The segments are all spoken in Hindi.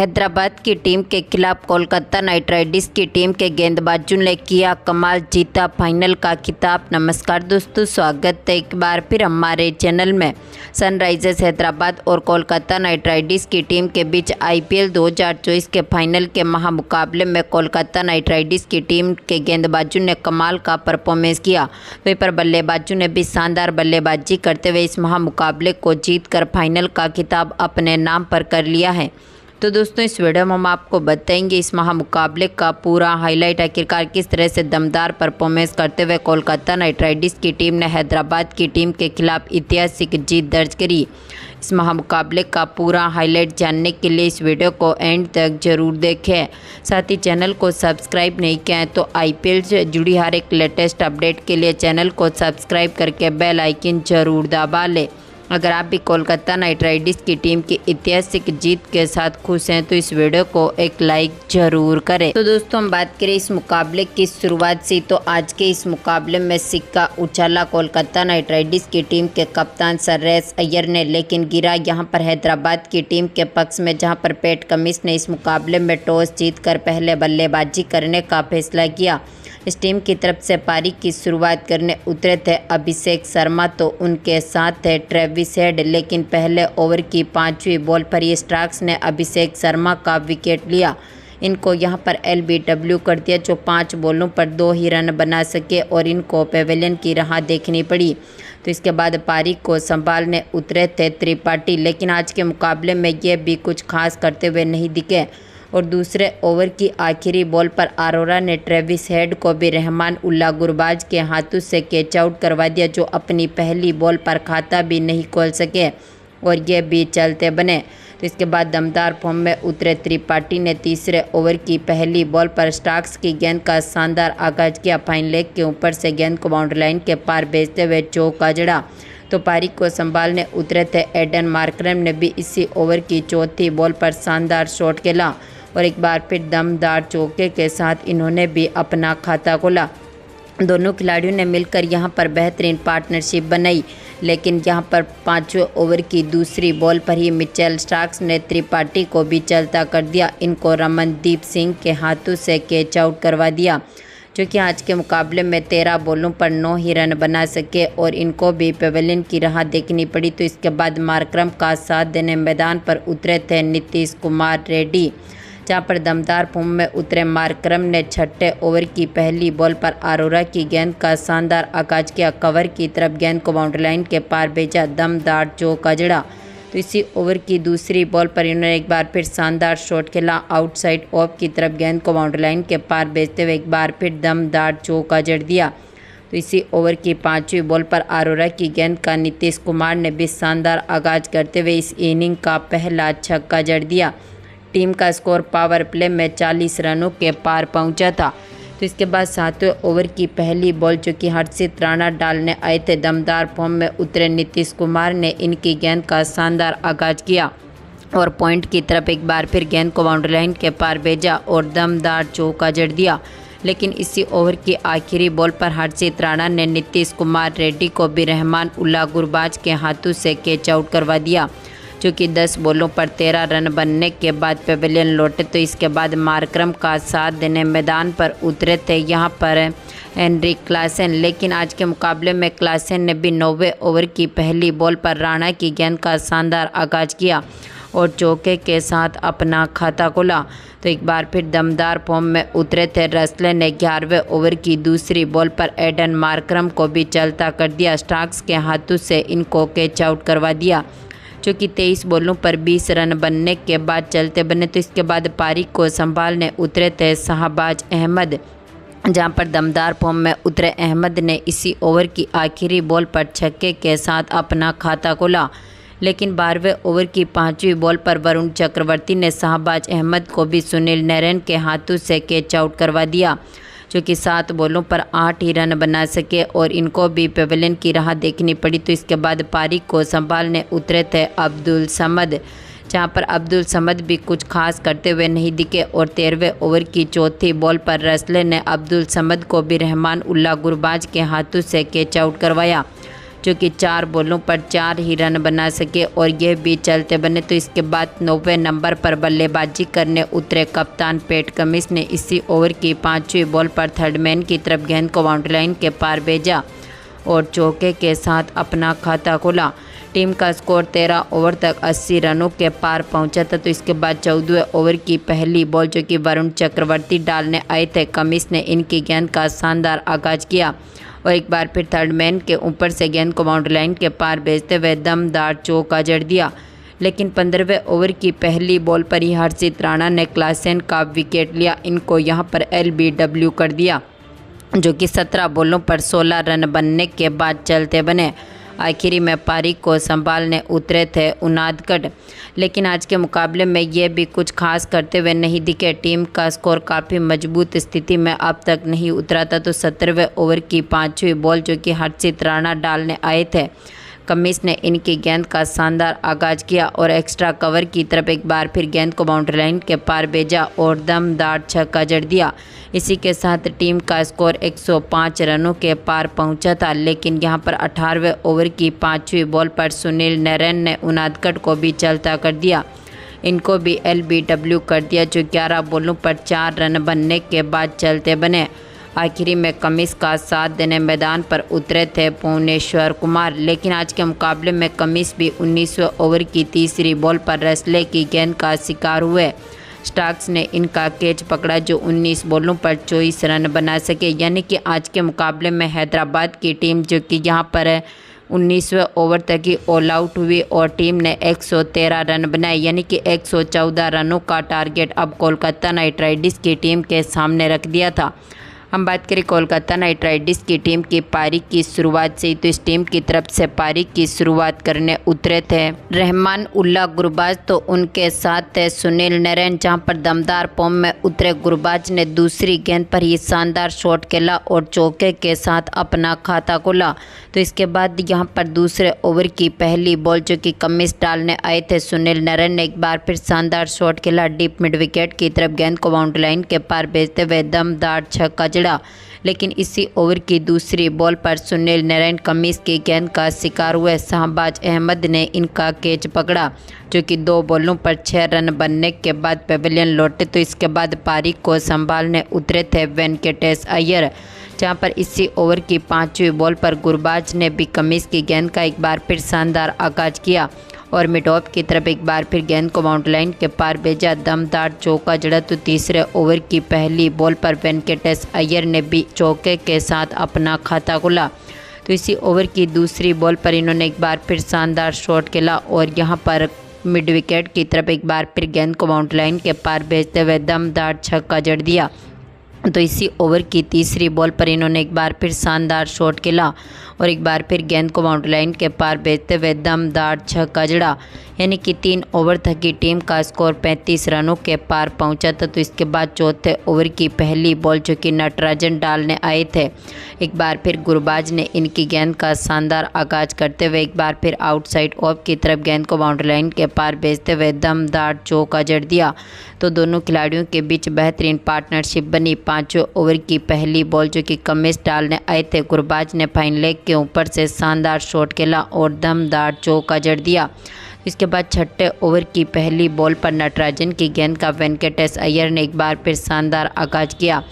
हैदराबाद की टीम के खिलाफ कोलकाता नाइट राइडर्स की टीम के गेंदबाजों ने किया कमाल, जीता फाइनल का खिताब। नमस्कार दोस्तों, स्वागत है एक बार फिर हमारे चैनल में। सनराइजर्स हैदराबाद और कोलकाता नाइट राइडर्स की टीम के बीच आईपीएल 2024 के फाइनल के महामुकाबले में कोलकाता नाइट राइडर्स की टीम के गेंदबाजों ने कमाल का परफॉर्मेंस किया। वहीं पर बल्लेबाजों ने भी शानदार बल्लेबाजी करते हुए इस महामुकाबले को जीतकर फाइनल का खिताब अपने नाम पर कर लिया है। तो दोस्तों, इस वीडियो में हम आपको बताएंगे इस महामुकाबले का पूरा हाईलाइट, आखिरकार किस तरह से दमदार परफॉर्मेंस करते हुए कोलकाता नाइट राइडर्स की टीम ने हैदराबाद की टीम के खिलाफ ऐतिहासिक जीत दर्ज करी। इस महामुकाबले का पूरा हाईलाइट जानने के लिए इस वीडियो को एंड तक जरूर देखें। साथ ही चैनल को सब्सक्राइब नहीं किया है तो आईपीएल से जुड़ी हर एक लेटेस्ट अपडेट के लिए चैनल को सब्सक्राइब करके बेल आइकन जरूर दबा लें। अगर आप भी कोलकाता नाइट राइडर्स की टीम की ऐतिहासिक जीत के साथ खुश हैं तो इस वीडियो को एक लाइक जरूर करें। तो दोस्तों, हम बात करें इस मुकाबले की शुरुआत से, तो आज के इस मुकाबले में सिक्का उछाला कोलकाता नाइट राइडर्स की टीम के कप्तान श्रेयस अय्यर ने, लेकिन गिरा यहां पर हैदराबाद की टीम के पक्ष में, जहां पर पैट कमिंस ने इस मुकाबले में टॉस जीतकर पहले बल्लेबाजी करने का फैसला किया। इस टीम की तरफ से पारी की शुरुआत करने उतरे थे अभिषेक शर्मा, तो उनके साथ थे ट्रेविस हेड, लेकिन पहले ओवर की 5वीं बॉल पर ये स्टार्क्स ने अभिषेक शर्मा का विकेट लिया। इनको यहां पर एलबीडब्ल्यू कर दिया, जो 5 बॉलों पर 2 ही रन बना सके और इनको पेवेलियन की राह देखनी पड़ी। तो इसके बाद पारी को संभालने उतरे थे त्रिपाठी, लेकिन आज के मुकाबले में ये भी कुछ खास करते हुए नहीं दिखे और दूसरे ओवर की आखिरी बॉल पर अरोरा ने ट्रेविस हेड को भी रहमान उल्ला गुरबाज के हाथों से कैच आउट करवा दिया, जो अपनी पहली बॉल पर खाता भी नहीं खोल सके और ये भी चलते बने। तो इसके बाद दमदार फॉर्म में उतरे त्रिपाठी ने तीसरे ओवर की पहली बॉल पर स्टार्क्स की गेंद का शानदार आगाज किया। फाइन लेग के ऊपर से गेंद को बाउंड्री लाइन के पार भेजते हुए चौका जड़ा। तो पारी को संभालने उतरे थे एडन मार्करम ने भी इसी ओवर की चौथी बॉल पर शानदार शॉट खेला और एक बार फिर दमदार चौके के साथ इन्होंने भी अपना खाता खोला। दोनों खिलाड़ियों ने मिलकर यहां पर बेहतरीन पार्टनरशिप बनाई, लेकिन यहां पर 5वें ओवर की दूसरी बॉल पर ही मिचेल स्टार्क्स ने त्रिपाठी को भी चलता कर दिया। इनको रमनदीप सिंह के हाथों से कैच आउट करवा दिया, जो कि आज के मुकाबले में 13 बॉलों पर 9 ही रन बना सके और इनको भी पेवेलियन की राह देखनी पड़ी। तो इसके बाद मार्करम का साथ देने मैदान पर उतरे थे नीतीश कुमार रेड्डी, जहां पर दमदार फॉर्म में उतरे मार्करम ने 6ठे ओवर की पहली बॉल पर अरोरा की गेंद का शानदार आगाज किया। कवर की तरफ गेंद को बाउंड्री लाइन के पार भेजा, दमदार चौका जड़ा। तो इसी ओवर की दूसरी बॉल पर इन्होंने एक बार फिर शानदार शॉट खेला, आउटसाइड ऑफ की तरफ गेंद को बाउंड्री लाइन के पार भेजते हुए एक बार फिर दमदार चौका जड़ दिया। तो इसी ओवर की 5वीं बॉल पर अरोरा की गेंद का नीतीश कुमार ने भी शानदार आगाज करते हुए इस इनिंग का पहला छक्का जड़ दिया। टीम का स्कोर पावर प्ले में 40 रनों के पार पहुंचा था। तो इसके बाद 7वें ओवर की पहली बॉल, जो कि हर्षित राणा डालने आए थे, दमदार फॉर्म में उतरे नीतीश कुमार ने इनकी गेंद का शानदार आगाज किया और पॉइंट की तरफ एक बार फिर गेंद को बाउंड्री लाइन के पार भेजा और दमदार चौका जड़ दिया। लेकिन इसी ओवर की आखिरी बॉल पर हर्षित राणा ने नीतीश कुमार रेड्डी को भी रहमान उल्ला गुरबाज के हाथों से कैच आउट करवा दिया, जो कि 10 बॉलों पर 13 रन बनने के बाद पेवेलियन लौटे। तो इसके बाद मार्करम का साथ देने मैदान पर उतरे थे यहाँ पर हेनरिक क्लासेन, लेकिन आज के मुकाबले में क्लासेन ने भी 9वें ओवर की पहली बॉल पर राणा की गेंद का शानदार आगाज किया और चौके के साथ अपना खाता खोला। तो एक बार फिर दमदार फॉर्म में उतरे थे रसले ने 11वें ओवर की दूसरी बॉल पर एडन मार्करम को भी चलता कर दिया। स्टार्क्स के हाथों से इनको कैच आउट करवा दिया, जो कि 23 बॉलों पर 20 रन बनने के बाद चलते बने। तो इसके बाद पारी को संभालने उतरे थे शाहबाज अहमद, जहां पर दमदार फॉर्म में उतरे अहमद ने इसी ओवर की आखिरी बॉल पर छक्के के साथ अपना खाता खोला, लेकिन 12वें ओवर की 5वीं बॉल पर वरुण चक्रवर्ती ने शाहबाज अहमद को भी सुनील नैरेन के हाथों से कैच आउट करवा दिया, जो कि 7 बॉलों पर 8 ही रन बना सके और इनको भी पेवेलियन की राह देखनी पड़ी। तो इसके बाद पारी को संभालने उतरे थे अब्दुल समद, जहां पर अब्दुल समद भी कुछ खास करते हुए नहीं दिखे और 13वें ओवर की चौथी बॉल पर रसले ने अब्दुल समद को भी रहमान उल्ला गुरबाज के हाथों से कैच आउट करवाया, जो कि 4 बॉलों पर 4 ही रन बना सके और यह भी चलते बने। तो इसके बाद 90वें नंबर पर बल्लेबाजी करने उतरे कप्तान पैट कमिंस ने इसी ओवर की 5वीं बॉल पर थर्ड मैन की तरफ गेंद को बाउंड्री लाइन के पार भेजा और चौके के साथ अपना खाता खोला। टीम का स्कोर 13 ओवर तक 80 रनों के पार पहुंचा था। तो इसके बाद 14वें ओवर की पहली बॉल जो कि वरुण चक्रवर्ती डालने आए थे, कमिंस ने इनकी गेंद का शानदार आगाज किया और एक बार फिर थर्ड मैन के ऊपर से गेंद को बाउंड्री लाइन के पार भेजते हुए दमदार चौका जड़ दिया। लेकिन 15वें ओवर की पहली बॉल पर ही हर्षित राणा ने क्लासेन का विकेट लिया। इनको यहां पर LBW कर दिया, जो कि 17 बॉलों पर 16 रन बनने के बाद चलते बने। आखिरी में पारी को संभालने उतरे थे उनादकट, लेकिन आज के मुकाबले में ये भी कुछ खास करते हुए नहीं दिखे। टीम का स्कोर काफ़ी मजबूत स्थिति में अब तक नहीं उतरा था। तो 17वें ओवर की 5वीं बॉल जो कि हर्षित राणा डालने आए थे, कमिंस ने इनकी गेंद का शानदार आगाज किया और एक्स्ट्रा कवर की तरफ एक बार फिर गेंद को बाउंड्री लाइन के पार भेजा और दमदार छक्का जड़ दिया। इसी के साथ टीम का स्कोर 105 रनों के पार पहुंचा था। लेकिन यहां पर 18वें ओवर की 5वीं बॉल पर सुनील नरेन ने उनादकट को भी चलता कर दिया। इनको भी LBW कर दिया, जो 11 बॉलों पर 4 रन बनने के बाद चलते बने। आखिरी में कमिंस का साथ देने मैदान पर उतरे थे भुवनेश्वर कुमार, लेकिन आज के मुकाबले में कमिंस भी 19वें ओवर की तीसरी बॉल पर रसले की गेंद का शिकार हुए। स्टार्क्स ने इनका कैच पकड़ा, जो 19 बॉलों पर 24 रन बना सके। यानी कि आज के मुकाबले में हैदराबाद की टीम जो कि यहां पर 19वें ओवर तक ही ऑल आउट हुई और टीम ने 113 रन बनाए। यानी कि 114 रनों का टारगेट अब कोलकाता नाइट राइडर्स की टीम के सामने रख दिया था। हम बात करें कोलकाता नाइट राइडर्स की टीम की पारी की शुरुआत से ही, तो इस टीम की तरफ से पारी की शुरुआत करने उतरे थे रहमान उल्लाह गुरबाज, तो उनके साथ थे सुनील नरेन। जहां पर दमदार फॉर्म में उतरे गुरबाज ने दूसरी गेंद पर ही शानदार शॉट खेला और चौके के साथ अपना खाता खोला। तो इसके बाद यहां पर दूसरे ओवर की पहली बॉल जो कि कमिंस डालने आए थे, सुनील नरेन ने एक बार फिर शानदार शॉट खेला। डीप मिड विकेट की तरफ गेंद को बाउंड्री लाइन के पार भेजते हुए दमदार छक्का जड़ा। लेकिन इसी ओवर की दूसरी बॉल पर सुनील नरेन कमिंस की गेंद का शिकार हुए। शाहबाज अहमद ने इनका कैच पकड़ा, जो कि 2 बॉलों पर 6 रन बनने के बाद पेविलियन लौटे। तो इसके बाद पारी को संभालने उतरे थे वेंकटेश अय्यर, जहां पर इसी ओवर की 5वीं बॉल पर गुरबाज ने भी कमिंस की गेंद का एक बार फिर शानदार आगाज किया और मिड ऑफ की तरफ एक बार फिर गेंद को बाउंड्री लाइन के पार भेजा। दमदार चौका जड़ा। तो तीसरे ओवर की पहली बॉल पर वेंकटेश अय्यर ने भी चौके के साथ अपना खाता खोला। तो इसी ओवर की दूसरी बॉल पर इन्होंने एक बार फिर शानदार शॉट खेला और यहां पर मिड विकेट की तरफ एक बार फिर गेंद को बाउंड्री लाइन के पार भेजते हुए दमदार छक्का जड़ दिया। तो इसी ओवर की तीसरी बॉल पर इन्होंने एक बार फिर शानदार शॉट खेला और एक बार फिर गेंद को बाउंड्री लाइन के पार भेजते हुए दमदार छक्का जड़ा। यानी कि 3 ओवर तक की टीम का स्कोर 35 रनों के पार पहुंचा था। तो इसके बाद चौथे ओवर की पहली बॉल जो कि नटराजन डालने आए थे, एक बार फिर गुरबाज ने इनकी गेंद का शानदार आगाज करते हुए एक बार फिर आउटसाइड ऑफ की तरफ गेंद को बाउंड्री लाइन के पार भेजते हुए दमदार चौका जड़ दिया। तो दोनों खिलाड़ियों के बीच बेहतरीन पार्टनरशिप बनी। 5वें ओवर की पहली बॉल जो कि कमिंस डालने आए थे, गुरबाज ने फाइन लेग के ऊपर से शानदार शॉट खेला और दमदार चौका जड़ दिया। इसके बाद छठे ओवर की पहली बॉल पर नटराजन की गेंद का वेंकटेश अय्यर ने एक बार फिर शानदार आगाज किया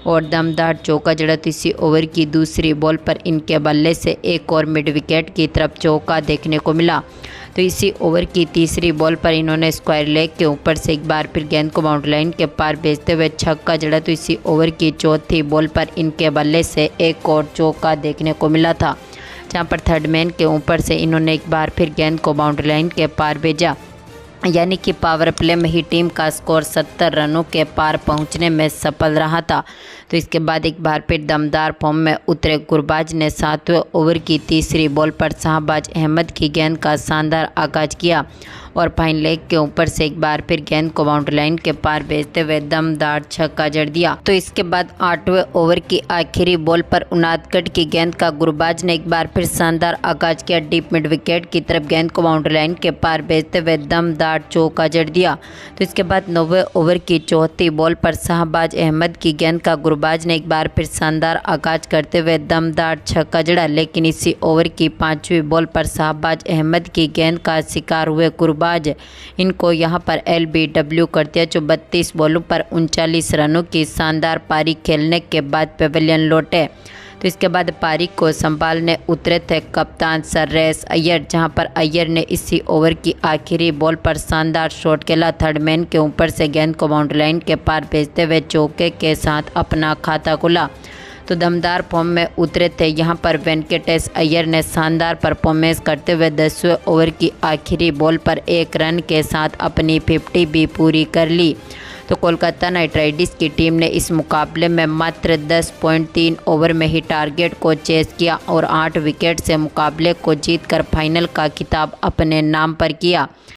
और दमदार चौका जड़ा। इसी ओवर की दूसरी बॉल पर इनके बल्ले से एक और मिड विकेट की तरफ चौका देखने को मिला। तो इसी ओवर की तीसरी बॉल पर इन्होंने स्क्वायर लेग के ऊपर से एक बार फिर गेंद को बाउंड्री लाइन के पार भेजते हुए छक्का जड़ा। तो इसी ओवर की चौथी बॉल पर इनके बल्ले से एक और चौका देखने को मिला था, जहां पर थर्ड मैन के ऊपर से इन्होंने एक बार फिर गेंद को बाउंड्री लाइन के पार भेजा। यानी कि पावर प्ले में ही टीम का स्कोर 70 रनों के पार पहुंचने में सफल रहा था। तो इसके बाद एक बार फिर दमदार फॉर्म में उतरे गुरबाज ने 7वें ओवर की तीसरी बॉल पर शाहबाज अहमद की गेंद का शानदार आगाज किया और फाइन लेग के ऊपर से एक बार फिर गेंद को बाउंड्री लाइन के पार भेजते हुए दमदार छक्का जड़ दिया। तो इसके बाद 8वें ओवर की आखिरी बॉल पर उनादकट की गेंद का गुरबाज ने एक बार फिर शानदार आगाज किया। डीप मिड विकेट की तरफ गेंद को बाउंड्री लाइन के पार भेजते हुए दमदार चौका जड़ दिया। तो इसके बाद 9वें ओवर की चौथी बॉल पर शाहबाज अहमद की गेंद का गुरबाज ने एक बार फिर शानदार आगाज करते हुए दमदार छक्का जड़ा, लेकिन इसी ओवर की 5वीं बॉल पर शाहबाज अहमद की गेंद का शिकार हुए गुरबाज इनको यहां पर LBW कर दिया, जो 32 बॉलों पर 39 रनों की शानदार पारी खेलने के बाद पवेलियन लौटे। तो इसके बाद पारी को संभालने उतरे थे कप्तान सर्रेस अय्यर, जहां पर अय्यर ने इसी ओवर की आखिरी बॉल पर शानदार शॉट खेला। थर्ड मैन के ऊपर से गेंद को बाउंड्री लाइन के पार भेजते हुए चौके के साथ अपना खाता खुला। तो दमदार फॉर्म में उतरे थे यहां पर वेंकटेश अय्यर ने शानदार परफॉर्मेंस करते हुए 10वें ओवर की आखिरी बॉल पर 1 रन के साथ अपनी 50 भी पूरी कर ली। तो कोलकाता नाइट राइडर्स की टीम ने इस मुकाबले में मात्र 10.3 ओवर में ही टारगेट को चेस किया और 8 विकेट से मुकाबले को जीतकर फाइनल का खिताब अपने नाम पर किया।